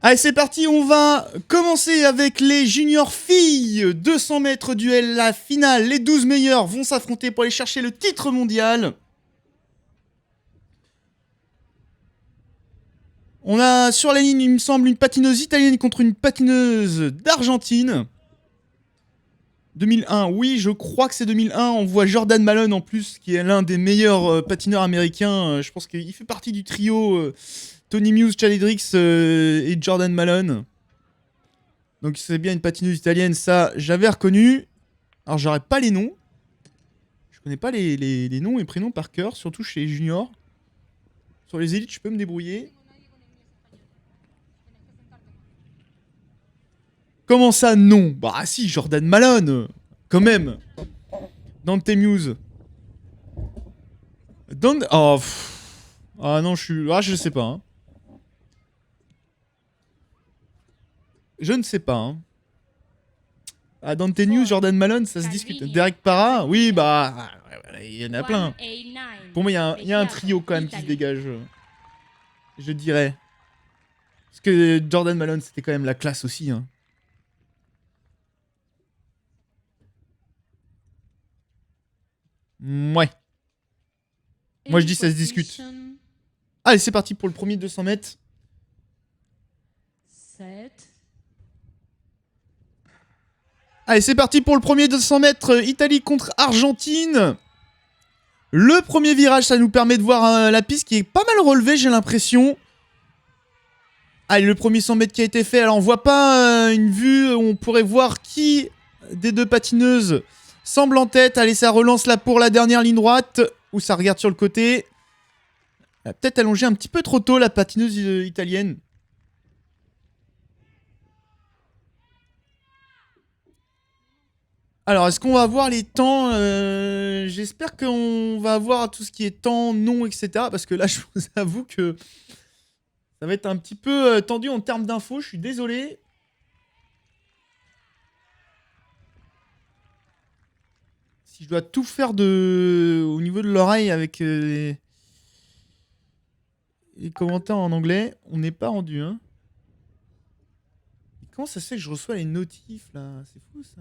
Allez, c'est parti, on va commencer avec les juniors filles. 200 mètres duel, la finale. Les 12 meilleurs vont s'affronter pour aller chercher le titre mondial. On a sur la ligne, il me semble, une patineuse italienne contre une patineuse d'Argentine. 2001, oui, je crois que c'est 2001. On voit Jordan Malone en plus, qui est l'un des meilleurs patineurs américains. Je pense qu'il fait partie du trio Tony Muse, Chad Hendricks et Jordan Malone. Donc c'est bien une patineuse italienne, ça j'avais reconnu. Alors j'aurais pas les noms. Je connais pas les noms et prénoms par cœur, surtout chez les juniors. Sur les élites, je peux me débrouiller. Comment ça, non? Bah si, Jordan Malone, quand même. Dante Muse. Dante... Oh, ah non, je suis... Ah, je sais pas. Hein. Je ne sais pas. Hein. Ah, Dante News, Jordan Malone, ça se discute. Derek Parra, oui, bah... Il y en a plein. Pour moi, il y a un trio quand même qui se dégage. Je dirais. Parce que Jordan Malone, c'était quand même la classe aussi. Hein. Ouais. Moi, je dis ça se discute. Allez, c'est parti pour le premier 200 mètres. 7. Allez, c'est parti pour le premier 200 mètres. Italie contre Argentine. Le premier virage, ça nous permet de voir la piste qui est pas mal relevée, j'ai l'impression. Allez, le premier 100 mètres qui a été fait. Alors, on voit pas une vue où on pourrait voir qui des deux patineuses semble en tête. Allez, ça relance là pour la dernière ligne droite. Ou ça regarde sur le côté. Elle a peut-être allongé un petit peu trop tôt, la patineuse italienne. Alors, est-ce qu'on va avoir les temps J'espère qu'on va avoir tout ce qui est temps, nom, etc. Parce que là, je vous avoue que ça va être un petit peu tendu en termes d'infos. Je suis désolé. Si je dois tout faire au niveau de l'oreille avec les commentaires en anglais, on n'est pas rendu. Hein. Comment ça se fait que je reçois les notifs là? C'est fou ça.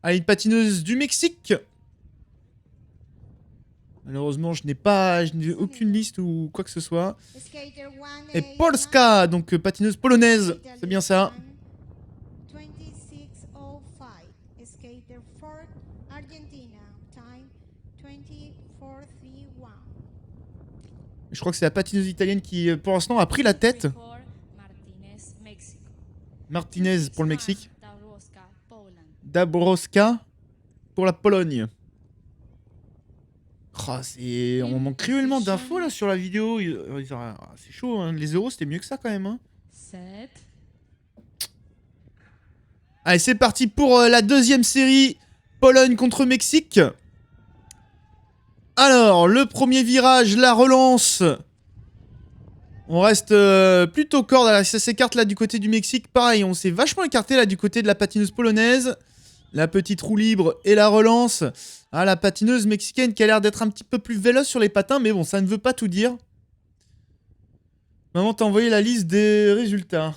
Allez, une patineuse du Mexique. Malheureusement, je n'ai aucune liste ou quoi que ce soit. Et Polska, donc patineuse polonaise, c'est bien ça. Je crois que c'est la patineuse italienne qui, pour l'instant, a pris la tête. Martinez pour le Mexique. Dabrowska pour la Pologne. Oh, on manque cruellement d'infos là sur la vidéo. C'est chaud, hein. Les euros c'était mieux que ça quand même. Hein. 7. Allez, c'est parti pour la deuxième série. Pologne contre Mexique. Alors, le premier virage, la relance. On reste plutôt corde. Ça s'écarte là du côté du Mexique. Pareil, on s'est vachement écarté là du côté de la patineuse polonaise. La petite roue libre et la relance. Ah, la patineuse mexicaine qui a l'air d'être un petit peu plus véloce sur les patins. Mais bon, ça ne veut pas tout dire. Maman t'a envoyé la liste des résultats.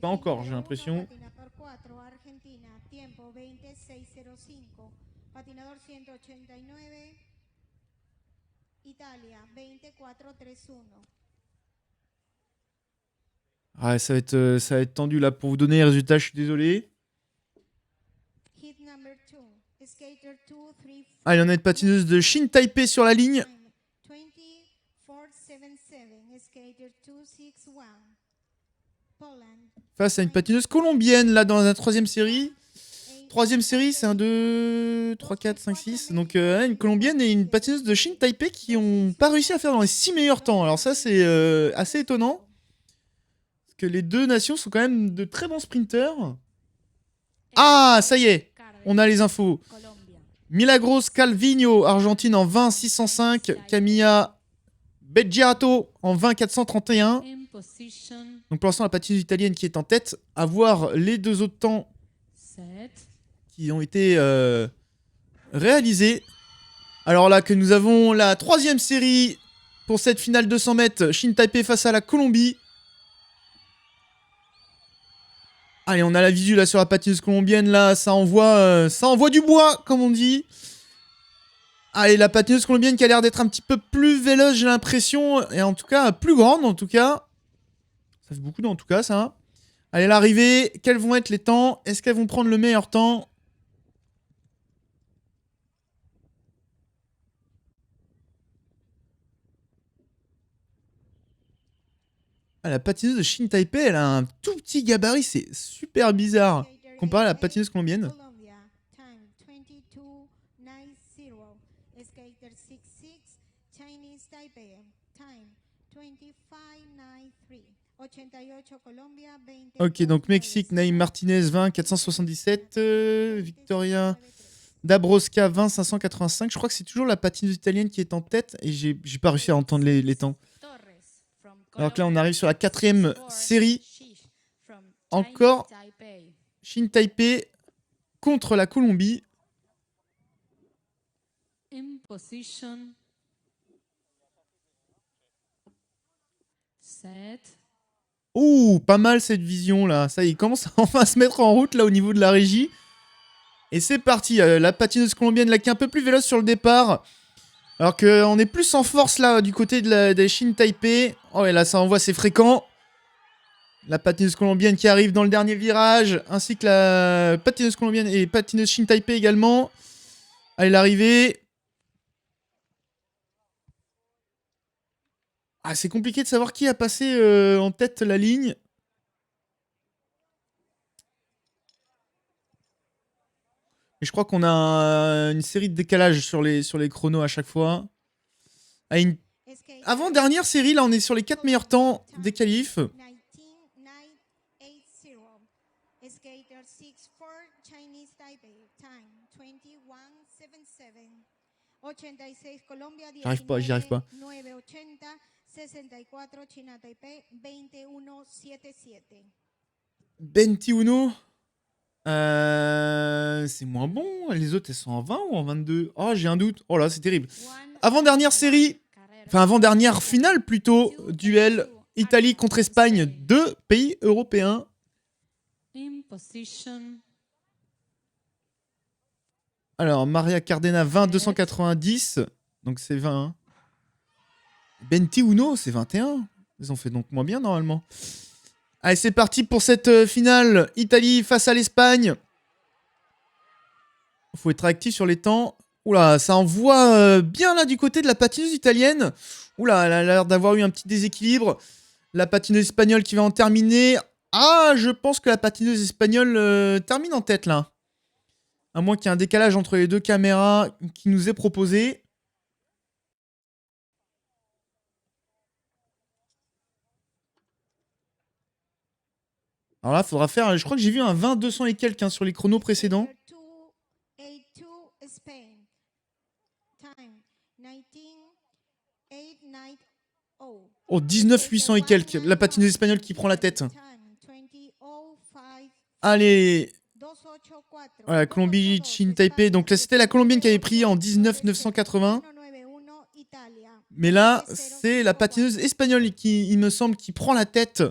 Pas encore, j'ai l'impression. Ah, ça va être tendu là pour vous donner les résultats, je suis désolé. Ah, il y en a une patineuse de Shin Taipei sur la ligne. Face à une patineuse colombienne là dans la troisième série. Troisième série, c'est 1, 2, 3, 4, 5, 6. Donc une colombienne et une patineuse de Shin Taipei qui n'ont pas réussi à faire dans les 6 meilleurs temps. Alors ça, c'est assez étonnant. Parce que les deux nations sont quand même de très bons sprinteurs. Ah, ça y est, on a les infos. Milagros Calvino, Argentine en 20 605. Camilla Beggiato en 20 431. Donc pour l'instant, la patineuse italienne qui est en tête. À voir les deux autres temps qui ont été réalisés. Alors là que nous avons la 3e série pour cette finale 200 mètres, Shin Taipei face à la Colombie. Allez, on a la visu là sur la patineuse colombienne, là ça envoie du bois comme on dit. Allez, la patineuse colombienne qui a l'air d'être un petit peu plus véloce, j'ai l'impression, et en tout cas plus grande en tout cas. Ça fait beaucoup en tout cas ça. Allez, l'arrivée, quels vont être les temps? Est-ce qu'elles vont prendre le meilleur temps? Ah, la patineuse de Shin Taipei, elle a un tout petit gabarit, c'est super bizarre comparé à la patineuse colombienne. Ok, donc Mexique, Naïm Martinez 20 477, Victoria Dabrowska 20 585. Je crois que c'est toujours la patineuse italienne qui est en tête et j'ai pas réussi à entendre les temps. Alors que là, on arrive sur la 4e série. Encore Shin Taipei contre la Colombie. In position. Set. Ouh, pas mal cette vision là. Ça y est, il commence enfin à se mettre en route là au niveau de la régie. Et c'est parti. La patineuse colombienne là qui est un peu plus véloce sur le départ. Alors qu'on est plus en force là du côté de la Shin Taipei. Oh et là ça envoie, c'est fréquent. La patineuse colombienne qui arrive dans le dernier virage. Ainsi que la patineuse colombienne et patineuse Shin Taipei également. Allez, l'arrivée. Ah, c'est compliqué de savoir qui a passé en tête la ligne. Et je crois qu'on a une série de décalages sur les chronos à chaque fois. À une avant-dernière série, là on est sur les 4 meilleurs temps des qualifs. J'arrive pas, j'y arrive pas. 21. C'est moins bon. Les autres, elles sont en 20 ou en 22? Oh, j'ai un doute. Oh là, c'est terrible. Avant-dernière série. Enfin, avant-dernière finale plutôt. Duel Italie contre Espagne. 2 pays européens. In position. Alors, Maria Cardena 20 290. Donc c'est 20. 21, c'est 21. Ils ont fait donc moins bien normalement. Allez, c'est parti pour cette finale. Italie face à l'Espagne. Faut être actif sur les temps. Oula, ça envoie bien là du côté de la patineuse italienne. Oula, elle a l'air d'avoir eu un petit déséquilibre. La patineuse espagnole qui va en terminer. Ah, je pense que la patineuse espagnole termine en tête là. À moins qu'il y ait un décalage entre les deux caméras qui nous est proposé. Alors là, il faudra faire. Je crois que j'ai vu un 20 200 et quelques hein, sur les chronos précédents. Oh, 19 800 et quelques. La patineuse espagnole qui prend la tête. Allez. Voilà, Colombie, Shin Taipei. Donc là, c'était la colombienne qui avait pris en 19 980. Mais là, c'est la patineuse espagnole qui, il me semble, qui prend la tête.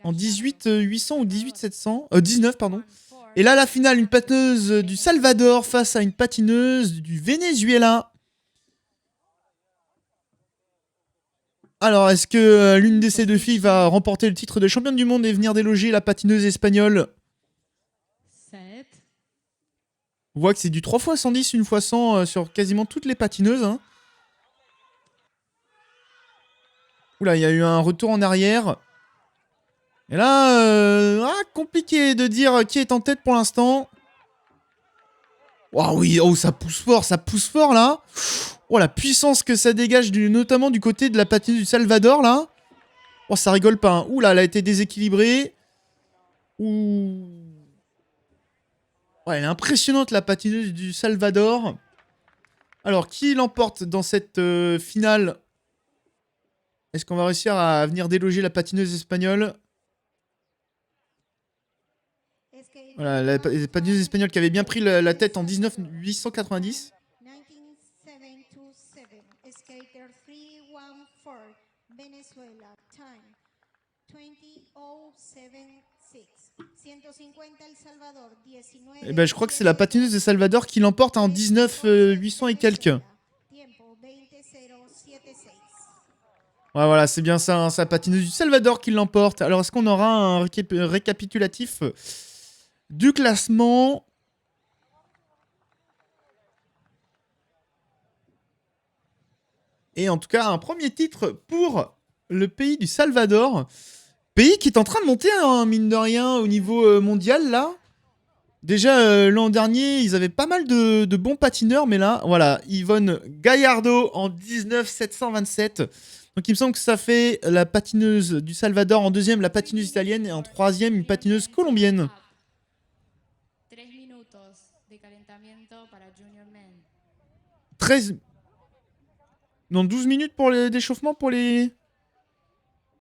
En 18 800 ou 18 700. 19, pardon. Et là, la finale, une patineuse du Salvador face à une patineuse du Venezuela. Alors, est-ce que l'une de ces deux filles va remporter le titre de championne du monde et venir déloger la patineuse espagnole? On voit que c'est du 3 x 110, 1 x 100 sur quasiment toutes les patineuses. Hein. Oula, il y a eu un retour en arrière. Et là, compliqué de dire qui est en tête pour l'instant. Oh oui, oh, ça pousse fort là. Oh, la puissance que ça dégage, notamment du côté de la patineuse du Salvador là. Oh, ça rigole pas. Hein. Ouh là, elle a été déséquilibrée. Ouh. Ouais, elle est impressionnante la patineuse du Salvador. Alors, qui l'emporte dans cette finale? Est-ce qu'on va réussir à venir déloger la patineuse espagnole? Voilà, la patineuse espagnole qui avait bien pris la tête en 1890. 19727. Skater 314, Venezuela. Time 20076. 150 El Salvador, 19. Et ben, je crois que c'est la patineuse de Salvador qui l'emporte en 19 800 et quelques. Ouais, Tiempo 20076. voilà, c'est bien ça, hein, c'est la patineuse du Salvador qui l'emporte. Alors, est-ce qu'on aura un récapitulatif du classement? Et en tout cas, un premier titre pour le pays du Salvador. Pays qui est en train de monter, hein, mine de rien, au niveau mondial, là. Déjà, l'an dernier, ils avaient pas mal de bons patineurs, mais là, voilà, Yvonne Gallardo en 19727. Donc il me semble que ça fait la patineuse du Salvador en deuxième, la patineuse italienne, et en troisième, une patineuse colombienne. 3 minutos de calentamiento para Junior Men. 13... Non, 12 minutes pour l'échauffement pour les...